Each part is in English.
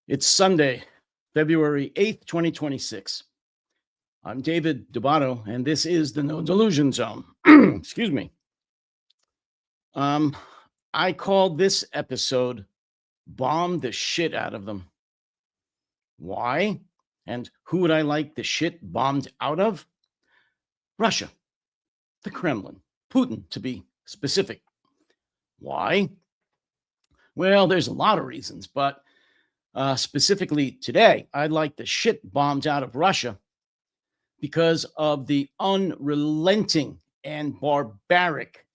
It's Sunday, February 8th, 2026. I'm David Dubato, and this is the No Delusion Zone. Excuse me. Um, I called this episode Bomb the Shit Out of Them. Why? And who would I like the shit bombed out of? Russia, the Kremlin, Putin, to be specific. Why? Well, there's a lot of reasons, but specifically today, I'd like the shit bombed out of Russia because of the unrelenting and barbaric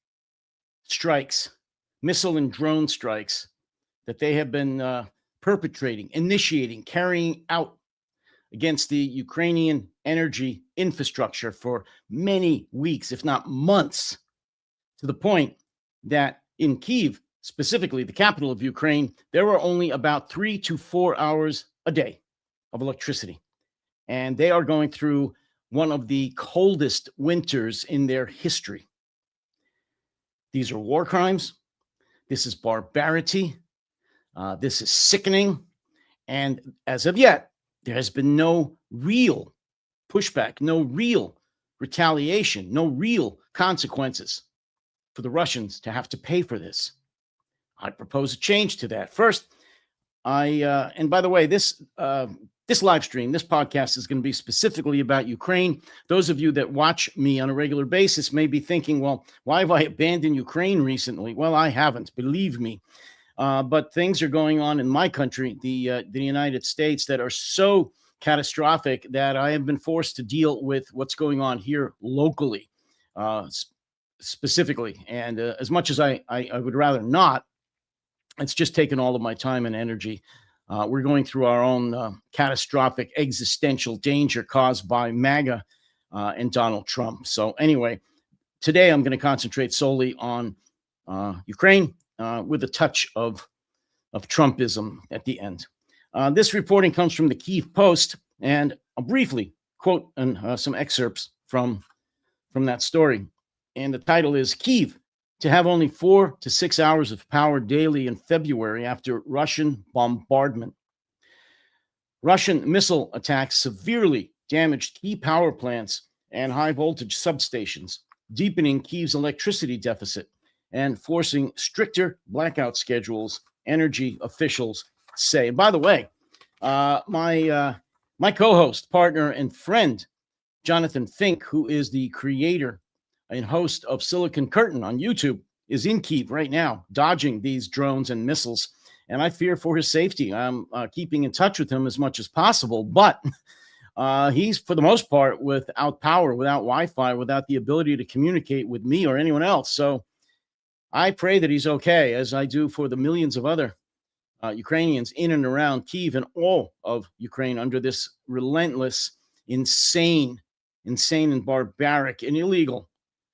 strikes, missile and drone strikes that they have been perpetrating, initiating, carrying out against the Ukrainian energy infrastructure for many weeks, if not months, to the point that in Kyiv, specifically the capital of Ukraine, there were only about 3 to 4 hours a day of electricity. And they are going through one of the coldest winters in their history. These are war crimes. This is barbarity. This is sickening. And as of yet, there has been no real pushback, no real retaliation, no real consequences for the Russians to have to pay for this. I propose a change to that. First, and by the way, this live stream, this podcast is going to be specifically about Ukraine. Those of you that watch me on a regular basis may be thinking, well, why have I abandoned Ukraine recently? Well, I haven't, believe me. But things are going on in my country, the United States, that are so catastrophic that I have been forced to deal with what's going on here locally, specifically. And as much as I would rather not, it's just taken all of my time and energy. We're going through our own catastrophic existential danger caused by MAGA and Donald Trump. So anyway, today I'm going to concentrate solely on Ukraine with a touch of Trumpism at the end. This reporting comes from the Kyiv Post, and I'll briefly quote some excerpts from that story. And the title is Kyiv to have only 4 to 6 hours of power daily in February after Russian bombardment. Russian missile attacks severely damaged key power plants and high voltage substations, deepening Kyiv's electricity deficit and forcing stricter blackout schedules, energy officials say. And by the way, my co-host, partner, and friend, Jonathan Fink, who is the creator and host of Silicon Curtain on YouTube, is in Kyiv right now, dodging these drones and missiles. And I fear for his safety. I'm keeping in touch with him as much as possible, but he's, for the most part, without power, without Wi-Fi, without the ability to communicate with me or anyone else. So I pray that he's okay, as I do for the millions of other Ukrainians in and around Kyiv and all of Ukraine under this relentless, insane and barbaric and illegal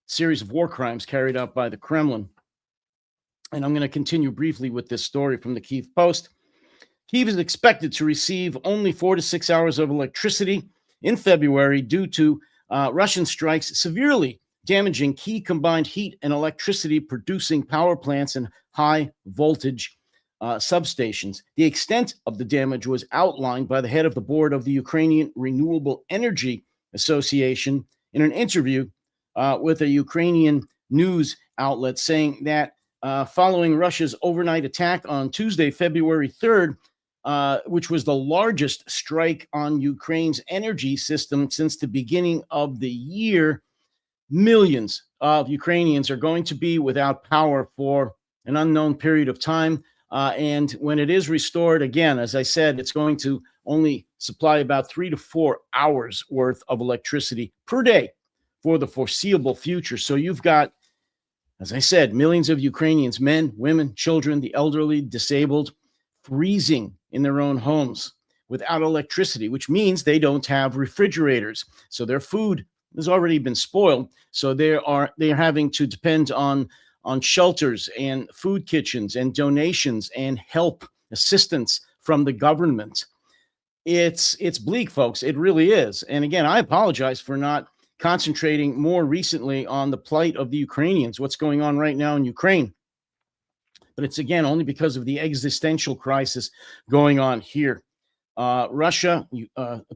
series of war crimes carried out by the Kremlin. And I'm going to continue briefly with this story from the Kyiv Post. Kyiv is expected to receive only 4 to 6 hours of electricity in February due to Russian strikes severely damaging key combined heat and electricity producing power plants and high voltage substations. The extent of the damage was outlined by the head of the board of the Ukrainian Renewable Energy Association in an interview with a Ukrainian news outlet, saying that following Russia's overnight attack on Tuesday, February 3rd, which was the largest strike on Ukraine's energy system since the beginning of the year, millions of Ukrainians are going to be without power for an unknown period of time. And when it is restored, again, as I said, it's going to only supply about 3 to 4 hours worth of electricity per day for the foreseeable future. So you've got, as I said, millions of Ukrainians, men, women, children, the elderly, disabled, freezing in their own homes without electricity, which means they don't have refrigerators. So their food has already been spoiled. So they're having to depend on shelters and food kitchens and donations and help, assistance from the government. It's bleak, folks. It really is. And again, I apologize for not concentrating more recently on the plight of the Ukrainians, what's going on right now in Ukraine. But it's, again, only because of the existential crisis going on here. Russia,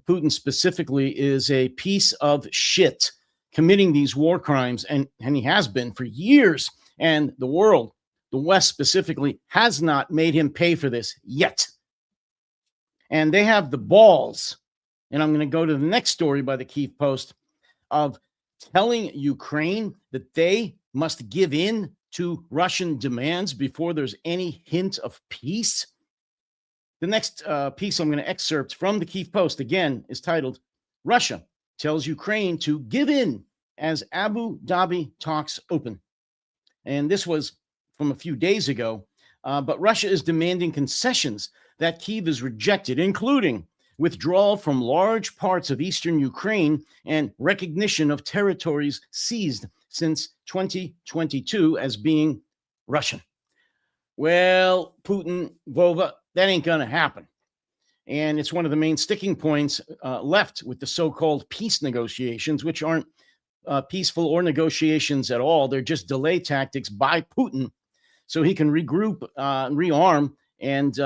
Putin specifically, is a piece of shit committing these war crimes, and he has been for years. And the world, the West specifically, has not made him pay for this yet. And they have the balls, and I'm going to go to the next story by the Kyiv Post, of telling Ukraine that they must give in to Russian demands before there's any hint of peace. The next piece I'm going to excerpt from the Kyiv Post, again, is titled, "Russia Tells Ukraine to Give In as Abu Dhabi Talks Open." And this was from a few days ago, but Russia is demanding concessions that Kyiv has rejected, including withdrawal from large parts of eastern Ukraine and recognition of territories seized since 2022 as being Russian. Well, Putin, Vova, that ain't going to happen. And it's one of the main sticking points left with the so-called peace negotiations, which aren't peaceful or negotiations at all. They're just delay tactics by Putin so he can regroup, rearm, and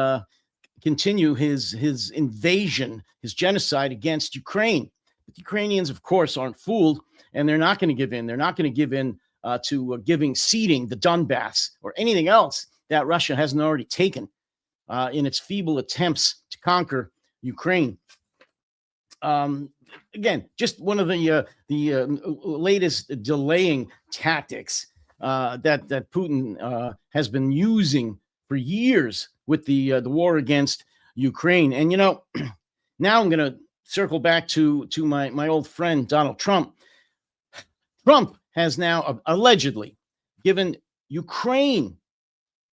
continue his invasion, his genocide against Ukraine. But the Ukrainians, of course, aren't fooled, and they're not going to give in. They're not going to give in to ceding the Donbass or anything else that Russia hasn't already taken in its feeble attempts to conquer Ukraine. Again, just one of the latest delaying tactics that Putin has been using for years with the war against Ukraine. And now I'm going to circle back to my old friend Donald Trump. Trump has now allegedly given Ukraine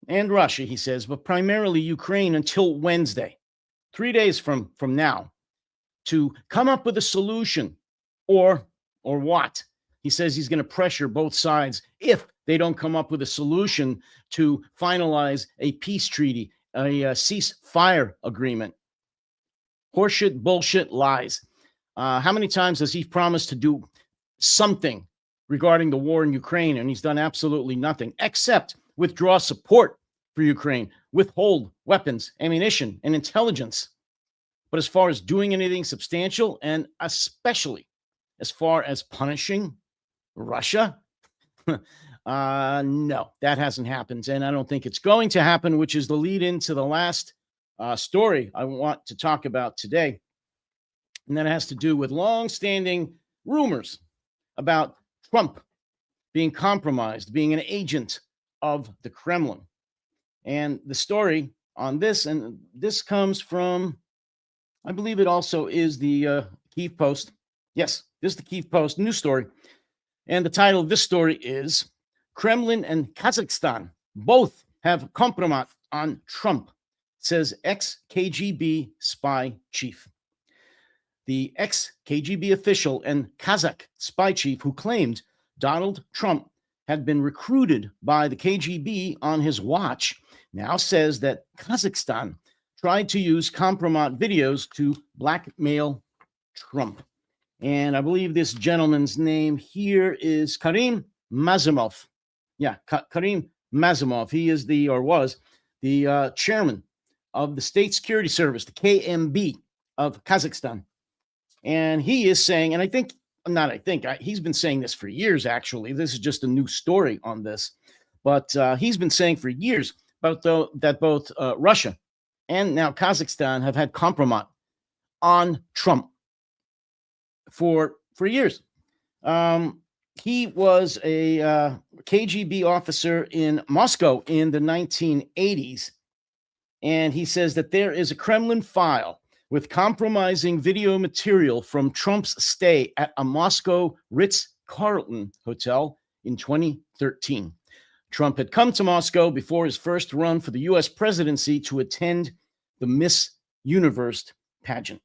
and Russia, he says, but primarily Ukraine, until Wednesday, 3 days from now, to come up with a solution, or what? He says he's going to pressure both sides if they don't come up with a solution to finalize a peace treaty, a ceasefire agreement. Horseshit, bullshit, lies. How many times has he promised to do something regarding the war in Ukraine, and he's done absolutely nothing except withdraw support for Ukraine, withhold weapons, ammunition, and intelligence? But as far as doing anything substantial, and especially as far as punishing Russia, no, that hasn't happened. And I don't think it's going to happen, which is the lead into the last story I want to talk about today. And that has to do with long-standing rumors about Trump being compromised, being an agent of the Kremlin. And the story on this, and this comes from, I believe it also is the Kyiv Post. Yes, this is the Kyiv Post news story. And the title of this story is "Kremlin and Kazakhstan Both Have Compromat on Trump," says ex-KGB spy chief. The ex-KGB official and Kazakh spy chief who claimed Donald Trump had been recruited by the KGB on his watch now says that Kazakhstan tried to use compromat videos to blackmail Trump. And I believe this gentleman's name here is Karim Mazimov. Yeah, Karim Mazimov. He is was the chairman of the State Security Service, the KMB of Kazakhstan. And he is saying, and he's been saying this for years, actually. This is just a new story on this. But he's been saying for years about that both Russia and now Kazakhstan have had compromat on Trump for years. He was a KGB officer in Moscow in the 1980s. And he says that there is a Kremlin file with compromising video material from Trump's stay at a Moscow Ritz-Carlton hotel in 2013. Trump had come to Moscow before his first run for the U.S. presidency to attend the Miss Universe pageant.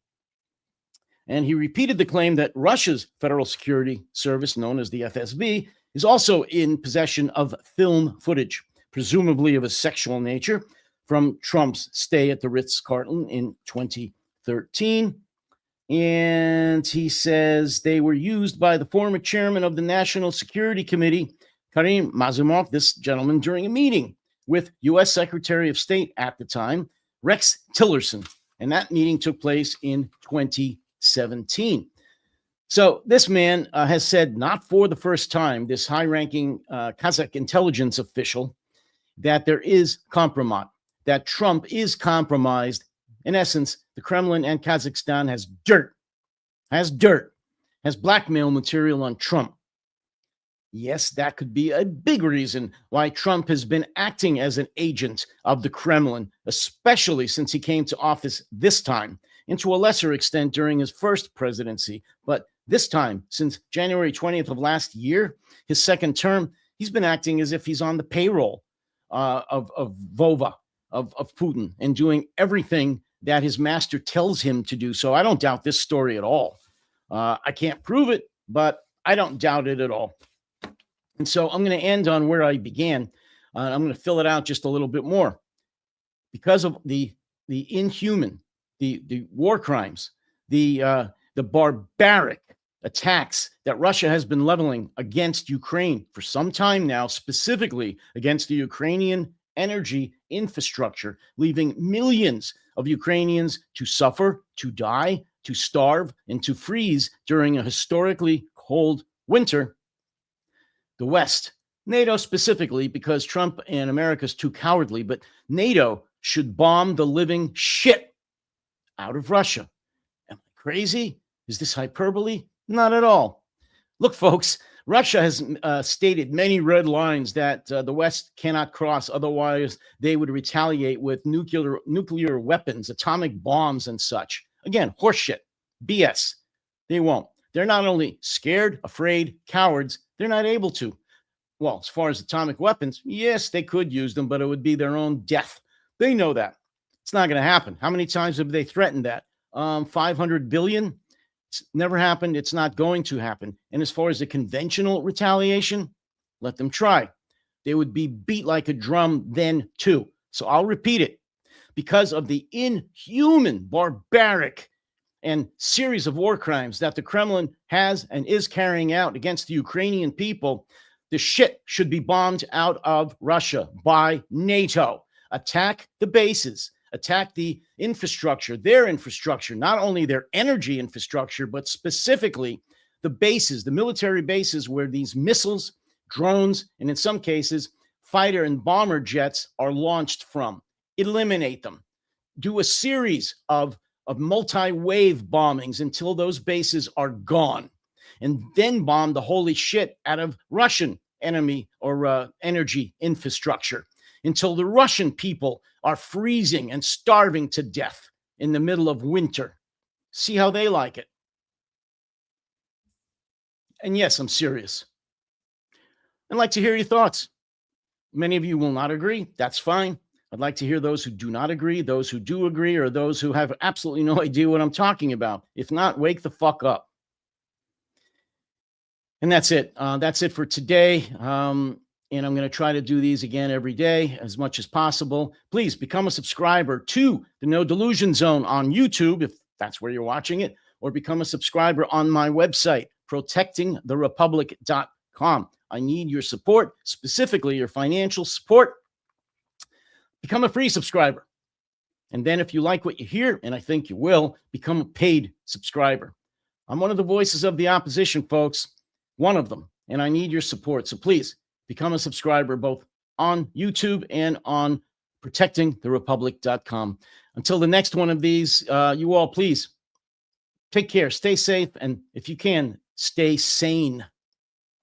And he repeated the claim that Russia's Federal Security Service, known as the FSB, is also in possession of film footage, presumably of a sexual nature, from Trump's stay at the Ritz-Carlton in 2013. And he says they were used by the former chairman of the National Security Committee, Karim Mazimov, this gentleman, during a meeting with U.S. Secretary of State at the time, Rex Tillerson. And that meeting took place in 2017. So this man has said, not for the first time, this high-ranking Kazakh intelligence official, that there is compromise, that Trump is compromised. In essence, the Kremlin and Kazakhstan has blackmail material on Trump. Yes, that could be a big reason why Trump has been acting as an agent of the Kremlin, especially since he came to office this time, and to a lesser extent during his first presidency. But this time, since January 20th of last year, his second term, he's been acting as if he's on the payroll of Vova, of Putin, and doing everything that his master tells him to do. So I don't doubt this story at all. I can't prove it, but I don't doubt it at all. And so I'm going to end on where I began. I'm going to fill it out just a little bit more. Because of the inhuman, the war crimes, the barbaric attacks that Russia has been leveling against Ukraine for some time now, specifically against the Ukrainian energy infrastructure, leaving millions of Ukrainians to suffer, to die, to starve, and to freeze during a historically cold winter. The West, NATO specifically, because Trump and America's too cowardly, but NATO should bomb the living shit out of Russia. Am I crazy? Is this hyperbole? Not at all. Look, folks, Russia has stated many red lines that the West cannot cross. Otherwise, they would retaliate with nuclear weapons, atomic bombs, and such. Again, horseshit, BS. They won't. They're not only scared, afraid, cowards, they're not able to. Well, as far as atomic weapons, yes, they could use them, but it would be their own death. They know that. It's not going to happen. How many times have they threatened that? 500 billion? It's never happened. It's not going to happen. And as far as the conventional retaliation, let them try. They would be beat like a drum then too. So I'll repeat it. Because of the inhuman, barbaric, and series of war crimes that the Kremlin has and is carrying out against the Ukrainian people, the shit should be bombed out of Russia by NATO. Attack the bases, attack the infrastructure, their infrastructure, not only their energy infrastructure, but specifically the bases, the military bases where these missiles, drones, and in some cases, fighter and bomber jets are launched from. Eliminate them. Do a series of multi-wave bombings until those bases are gone, and then bomb the holy shit out of Russian enemy or energy infrastructure until the Russian people are freezing and starving to death in the middle of winter. See how they like it. And yes, I'm serious. I'd like to hear your thoughts. Many of you will not agree. That's fine. I'd like to hear those who do not agree, those who do agree, or those who have absolutely no idea what I'm talking about. If not, wake the fuck up. And that's it. That's it for today. And I'm going to try to do these again every day as much as possible. Please become a subscriber to the No Delusion Zone on YouTube, if that's where you're watching it, or become a subscriber on my website, protectingtherepublic.com. I need your support, specifically your financial support. Become a free subscriber. And then if you like what you hear, and I think you will, become a paid subscriber. I'm one of the voices of the opposition, folks. One of them. And I need your support. So please become a subscriber both on YouTube and on protectingtherepublic.com. Until the next one of these, you all please take care, stay safe, and if you can, stay sane.